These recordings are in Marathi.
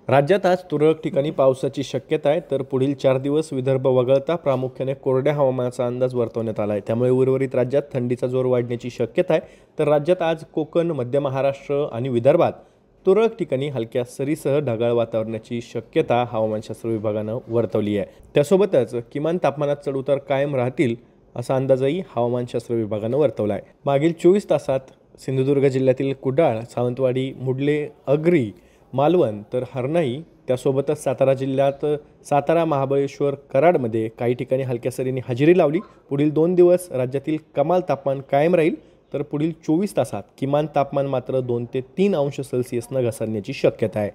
राज्यात आज तुरळक ठिकाणी पावसाची शक्यता आहे, तर पुढील 4 दिवस विदर्भ वगळता प्रामुख्याने कोरड्या हवामानाचा अंदाज वर्तवण्यात आला आहे. त्यामुळे उर्वरित राज्यात थंडीचा जोर वाढण्याची शक्यता आहे. तर राज्यात आज कोकण, मध्य महाराष्ट्र आणि विदर्भात तुरळक ठिकाणी हलक्या सरीसह ढगाळ वातावरणाची शक्यता हवामानशास्त्र विभागानं वर्तवली आहे. त्यासोबतच किमान तापमानात चढउतार कायम राहतील असा अंदाजही हवामानशास्त्र विभागानं वर्तवला आहे. मागील 24 तासात सिंधुदुर्ग जिल्ह्यातील कुडाळ, सावंतवाडी, मुडले, अग्री, मालवण तर हरणाई, त्यासोबतच सातारा जिल्ह्यात सातारा, महाबळेश्वर, कराडमध्ये काही ठिकाणी हलक्या सरींनी हजेरी लावली. पुढील 2 दिवस राज्यातील कमाल तापमान कायम राहील, तर पुढील 24 तासात किमान तापमान मात्र 2 ते 3 अंश सेल्सिअसनं घसरण्याची शक्यता आहे.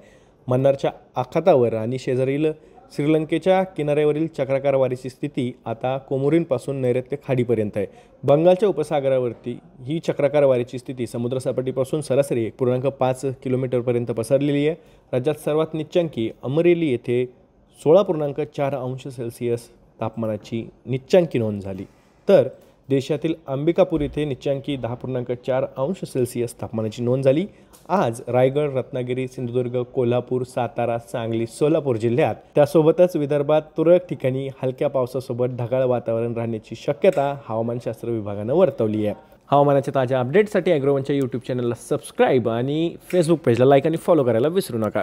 मन्नारच्या आखातावर आणि शेजारील श्रीलंकेच्या किनाऱ्यावरील चक्राकार वाऱ्याची स्थिती आता कोमोरींपासून नैऋत्य खाडीपर्यंत आहे. बंगालच्या उपसागरावरती ही चक्राकार वाऱ्याची स्थिती समुद्रसपाटीपासून सरासरी 1.5 किलोमीटरपर्यंत पसरलेली आहे. राज्यात सर्वात निच्चांकी अमरेली येथे 16.4 अंश सेल्सिअस तापमानाची निच्चांकी नोंद झाली. तर देशातील अंबिकापूर येथे निच्चांकी 10.4 अंश सेल्सिअस तापमानाची नोंद झाली. आज रायगड, रत्नागिरी, सिंधुदुर्ग, कोल्हापूर, सातारा, सांगली, सोलापूर जिल्ह्यात त्यासोबतच विदर्भात तुरळक ठिकाणी हलक्या पावसासोबत ढगाळ वातावरण राहण्याची शक्यता हवामानशास्त्र विभागानं वर्तवली आहे. हवामानाच्या ताज्या अपडेटसाठी ॲग्रोवनच्या यूट्यूब चॅनलला सबस्क्राईब आणि फेसबुक पेजला लाईक आणि फॉलो करायला विसरू नका.